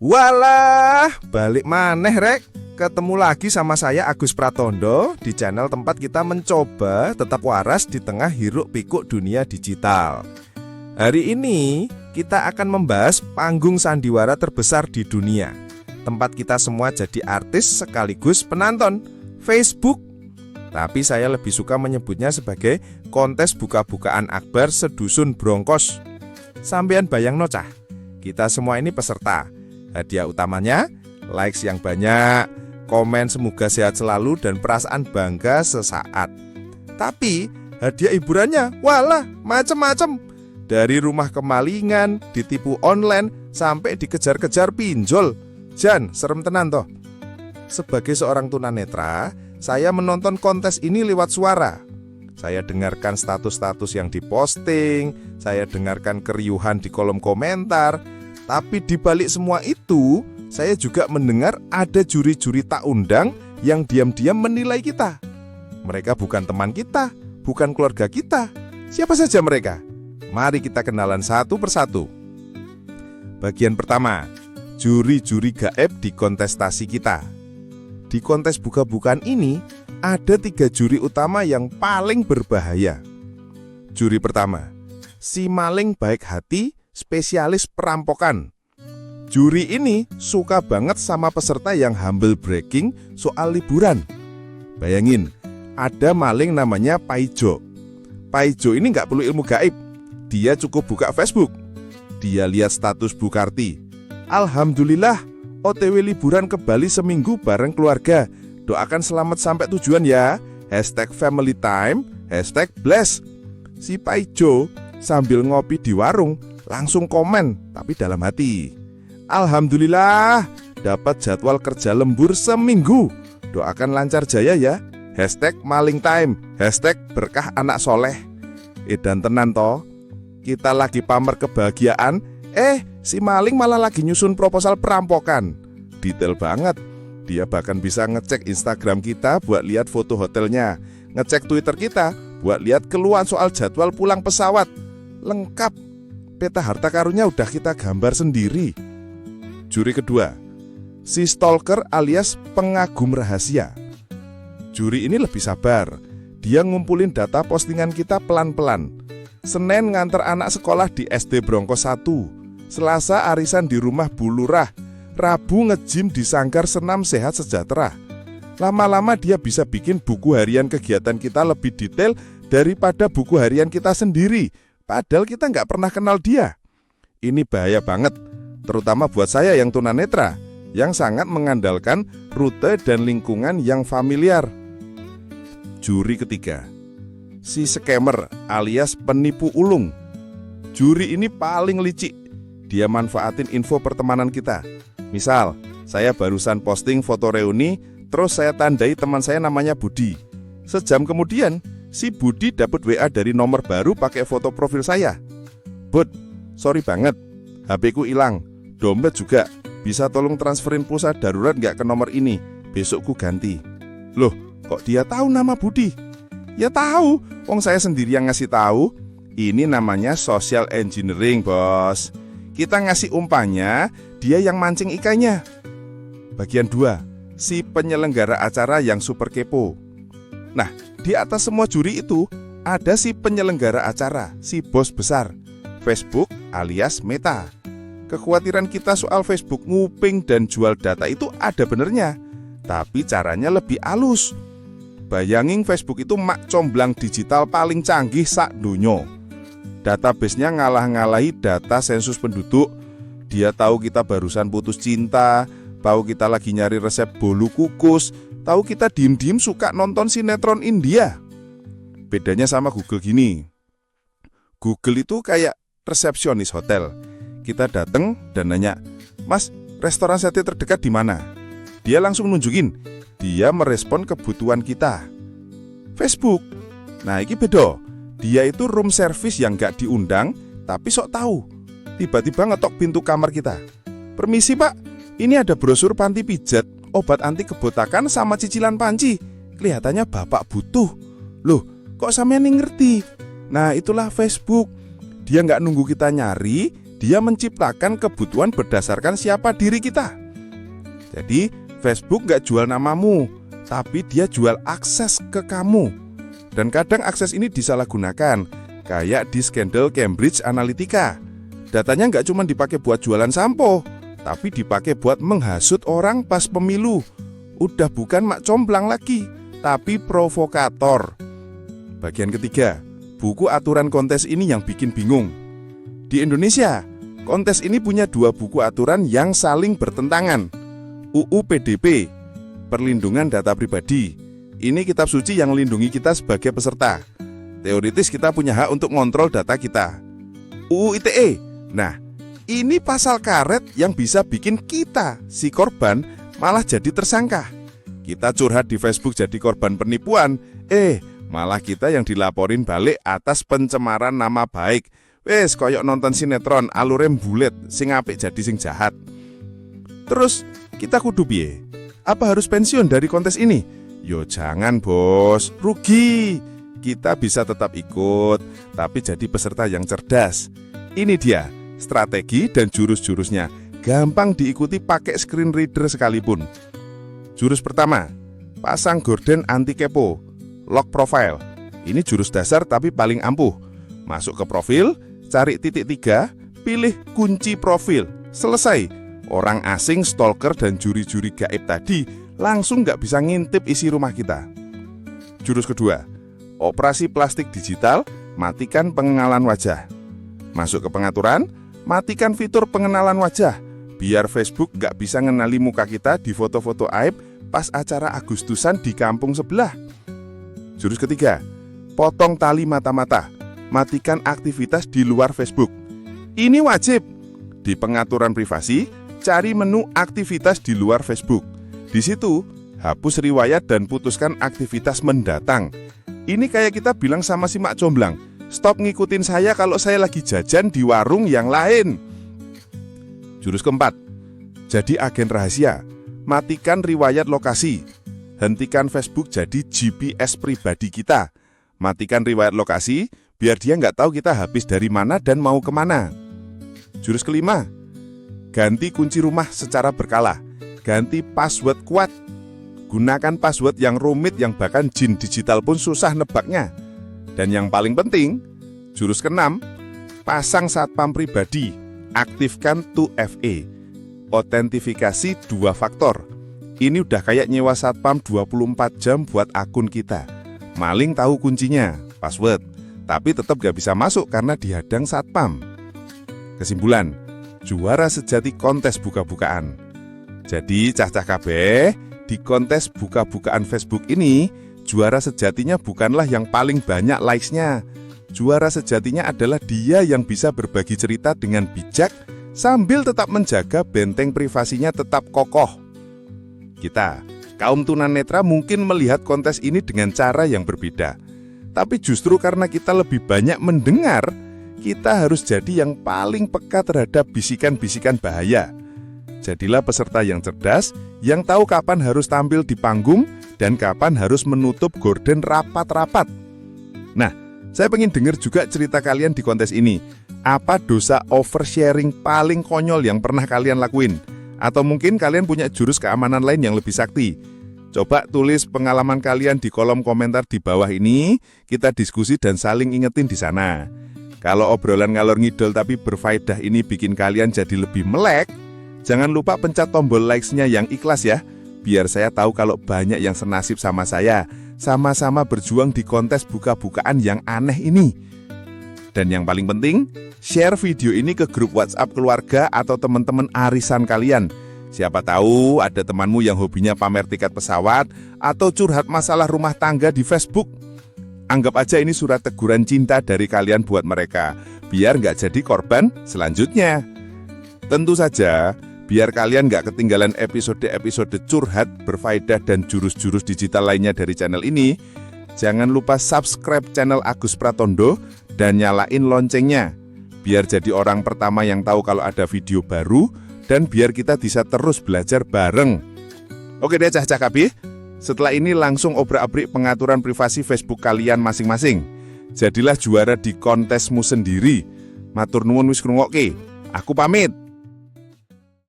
Walah, balik maneh rek. Ketemu lagi sama saya Agus Pratondo di channel tempat kita mencoba tetap waras di tengah hiruk pikuk dunia digital. Hari ini kita akan membahas panggung sandiwara terbesar di dunia. Tempat kita semua jadi artis sekaligus penonton, Facebook. Tapi saya lebih suka menyebutnya sebagai kontes buka-bukaan akbar sedusun Brongkos. Sampean bayang nocah, kita semua ini peserta. Hadiah utamanya, likes yang banyak, komen semoga sehat selalu dan perasaan bangga sesaat. Tapi hadiah hiburannya, walah macem-macem. Dari rumah kemalingan, ditipu online, sampai dikejar-kejar pinjol. Jan, serem tenan toh. Sebagai seorang tunanetra, saya menonton kontes ini lewat suara. Saya dengarkan status-status yang diposting, saya dengarkan keriuhan di kolom komentar. Tapi di balik semua itu, saya juga mendengar ada juri-juri tak undang yang diam-diam menilai kita. Mereka bukan teman kita, bukan keluarga kita. Siapa saja mereka? Mari kita kenalan satu persatu. Bagian pertama, juri-juri gaib di kontestasi kita. Di kontes buka-bukaan ini, ada 3 juri utama yang paling berbahaya. Juri pertama, si maling baik hati, spesialis perampokan. Juri ini suka banget sama peserta yang humble bragging soal liburan. Bayangin, ada maling namanya Paijo. Paijo ini nggak perlu ilmu gaib. Dia cukup buka Facebook. Dia lihat status Bu Karti. Alhamdulillah, OTW liburan ke Bali seminggu bareng keluarga. Doakan selamat sampai tujuan ya. #FamilyTime, #bless. Si Paijo sambil ngopi di warung langsung komen, tapi dalam hati. Alhamdulillah, dapat jadwal kerja lembur seminggu. Doakan lancar jaya ya. #malingtime, #berkah anak soleh. Dan tenan toh, kita lagi pamer kebahagiaan, si maling malah lagi nyusun proposal perampokan. Detail banget. Dia bahkan bisa ngecek Instagram kita buat lihat foto hotelnya, ngecek Twitter kita buat lihat keluhan soal jadwal pulang pesawat. Lengkap. Peta harta karunnya udah kita gambar sendiri. Juri kedua, si stalker alias pengagum rahasia. Juri ini lebih sabar. Dia ngumpulin data postingan kita pelan-pelan. Senin nganter anak sekolah di SD Brongkos 1, Selasa arisan di rumah Bu Lurah, Rabu nge-gym di Sanggar Senam Sehat Sejahtera. Lama-lama dia bisa bikin buku harian kegiatan kita lebih detail daripada buku harian kita sendiri. Padahal kita nggak pernah kenal dia. Ini bahaya banget, terutama buat saya yang tunanetra, yang sangat mengandalkan rute dan lingkungan yang familiar. Juri ketiga, si scammer alias penipu ulung. Juri ini paling licik. Dia manfaatin info pertemanan kita. Misal, saya barusan posting foto reuni, terus saya tandai teman saya namanya Budi. Sejam kemudian, si Budi dapat WA dari nomor baru pakai foto profil saya. Bud, sorry banget, HP ku hilang, dompet juga. Bisa tolong transferin pulsa darurat gak ke nomor ini? Besok ku ganti. Loh, kok dia tahu nama Budi? Ya tahu, wong saya sendiri yang ngasih tahu. Ini namanya social engineering, bos. Kita ngasih umpannya, dia yang mancing ikannya. Bagian 2, si penyelenggara acara yang super kepo. Nah, di atas semua juri itu ada si penyelenggara acara, si bos besar, Facebook alias Meta. Kekhawatiran kita soal Facebook nguping dan jual data itu ada benernya, tapi caranya lebih halus. Bayangin Facebook itu mak comblang digital paling canggih sak dunyo. Database-nya ngalah-ngalahi data sensus penduduk. Dia tahu kita barusan putus cinta, tahu kita lagi nyari resep bolu kukus, tahu kita diem-diem suka nonton sinetron India. Bedanya sama Google gini. Google itu kayak resepsionis hotel. Kita datang dan nanya, "Mas, restoran sate terdekat di mana?" Dia langsung nunjukin. Dia merespon kebutuhan kita. Facebook, nah ini beda. Dia itu room service yang gak diundang, tapi sok tahu. Tiba-tiba ngetok pintu kamar kita. "Permisi pak, ini ada brosur panti pijat, obat anti kebotakan sama cicilan panci. Kelihatannya bapak butuh." Loh, kok sampean ngerti? Nah itulah Facebook. Dia nggak nunggu kita nyari, Dia menciptakan kebutuhan berdasarkan siapa diri kita. Jadi Facebook nggak jual namamu, tapi dia jual akses ke kamu. Dan kadang akses ini disalahgunakan, kayak di skandal Cambridge Analytica. Datanya nggak cuma dipakai buat jualan sampo, tapi dipakai buat menghasut orang pas pemilu. Udah bukan mak comblang lagi, tapi provokator. Bagian ketiga, buku aturan kontes ini yang bikin bingung. Di Indonesia, kontes ini punya 2 buku aturan yang saling bertentangan. UU PDP, Perlindungan Data Pribadi. Ini kitab suci yang melindungi kita sebagai peserta. Teoritis kita punya hak untuk ngontrol data kita. UU ITE. Nah, ini pasal karet yang bisa bikin kita, si korban, malah jadi tersangka. Kita curhat di Facebook jadi korban penipuan, malah kita yang dilaporin balik atas pencemaran nama baik. Wes koyok nonton sinetron alure bulet, sing apik jadi sing jahat. Terus kita kudu piye? Apa harus pensiun dari kontes ini? Yo jangan bos, rugi. Kita bisa tetap ikut, tapi jadi peserta yang cerdas. Ini dia strategi dan jurus-jurusnya. Gampang diikuti pakai screen reader sekalipun. Jurus pertama, pasang gorden anti kepo, lock profile. Ini jurus dasar tapi paling ampuh. Masuk ke profil, cari titik 3, pilih kunci profil. Selesai. Orang asing, stalker, dan juri-juri gaib tadi langsung nggak bisa ngintip isi rumah kita. Jurus kedua, operasi plastik digital, matikan pengenalan wajah. Masuk ke pengaturan, matikan fitur pengenalan wajah, biar Facebook nggak bisa ngenali muka kita di foto-foto aib pas acara Agustusan di kampung sebelah. Jurus ketiga, potong tali mata-mata, matikan aktivitas di luar Facebook. Ini wajib. Di pengaturan privasi, cari menu aktivitas di luar Facebook. Di situ, hapus riwayat dan putuskan aktivitas mendatang. Ini kayak kita bilang sama si mak comblang, stop ngikutin saya kalau saya lagi jajan di warung yang lain. Jurus keempat, jadi agen rahasia, matikan riwayat lokasi. Hentikan Facebook jadi GPS pribadi kita. Matikan riwayat lokasi, biar dia nggak tahu kita habis dari mana dan mau kemana. Jurus kelima, ganti kunci rumah secara berkala. Ganti password kuat. Gunakan password yang rumit yang bahkan jin digital pun susah nebaknya. Dan yang paling penting, jurus keenam, pasang satpam pribadi. Aktifkan 2FA, otentifikasi 2 faktor. Ini udah kayak nyewa satpam 24 jam buat akun kita. Maling tahu kuncinya, password, tapi tetap gak bisa masuk karena dihadang satpam. Kesimpulan, juara sejati kontes buka-bukaan. Jadi cah-cah kabeh, di kontes buka-bukaan Facebook ini, juara sejatinya bukanlah yang paling banyak likes-nya. Juara sejatinya adalah dia yang bisa berbagi cerita dengan bijak sambil tetap menjaga benteng privasinya tetap kokoh. Kita, kaum tunanetra mungkin melihat kontes ini dengan cara yang berbeda. Tapi justru karena kita lebih banyak mendengar, kita harus jadi yang paling peka terhadap bisikan-bisikan bahaya. Jadilah peserta yang cerdas, yang tahu kapan harus tampil di panggung dan kapan harus menutup gorden rapat-rapat. Nah, saya pengen dengar juga cerita kalian di kontes ini. Apa dosa oversharing paling konyol yang pernah kalian lakuin? Atau mungkin kalian punya jurus keamanan lain yang lebih sakti? Coba tulis pengalaman kalian di kolom komentar di bawah ini, kita diskusi dan saling ingetin di sana. Kalau obrolan ngalor ngidol tapi berfaedah ini bikin kalian jadi lebih melek, jangan lupa pencet tombol likes-nya yang ikhlas ya, biar saya tahu kalau banyak yang senasib sama saya, sama-sama berjuang di kontes buka-bukaan yang aneh ini. Dan yang paling penting, share video ini ke grup WhatsApp keluarga atau teman-teman arisan kalian. Siapa tahu ada temanmu yang hobinya pamer tiket pesawat atau curhat masalah rumah tangga di Facebook. Anggap aja ini surat teguran cinta dari kalian buat mereka, biar nggak jadi korban selanjutnya. Tentu saja, biar kalian nggak ketinggalan episode-episode curhat, berfaedah, dan jurus-jurus digital lainnya dari channel ini, jangan lupa subscribe channel Agus Pratondo dan nyalain loncengnya, biar jadi orang pertama yang tahu kalau ada video baru, dan biar kita bisa terus belajar bareng. Oke deh cah-cah kabeh, setelah ini langsung obrak-abrik pengaturan privasi Facebook kalian masing-masing. Jadilah juara di kontesmu sendiri. Matur nuwun wis ngrungokke. Aku pamit.